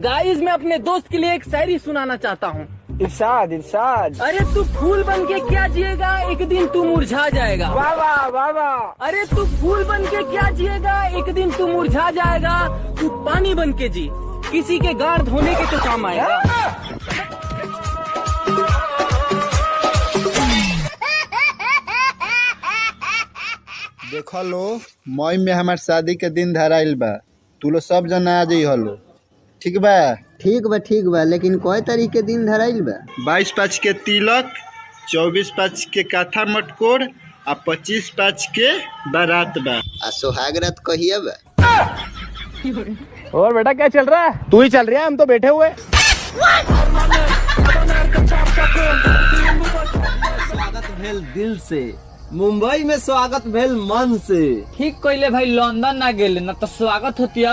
Guys मैं अपने दोस्त के लिए एक शायरी सुनाना चाहता हूँ। इरशाद इरशाद। अरे तू फूल बन के क्या जिएगा, एक दिन तू मुरझा जाएगा। वाह वाह वाह वाह। अरे तू फूल बन के क्या जिएगा, एक दिन तू मुरझा जाएगा। तू पानी बन के जी, किसी के गाड़ धोने के तो काम आएगा। देखो लो, मई में हमार शादी के दिन धराइल बा। तू लो सब जना आ जाई हलो, ठीक बा? ठीक बा, लेकिन कई तारीख के दिन धराइल बा? 22/5 के तिलक, 24/5 के काथा मटकोर आ 25/5 के बारात बा। आ सोहाग रात कहिया बा? और बेटा क्या चल रहा है? तू ही चल रहा है, हम तो बैठे हुए। स्वागत भेल दिल से, मुंबई में स्वागत भेल मन से। ठीक कोइले भाई, लंदन ना गेले ना तो स्वागत होती है।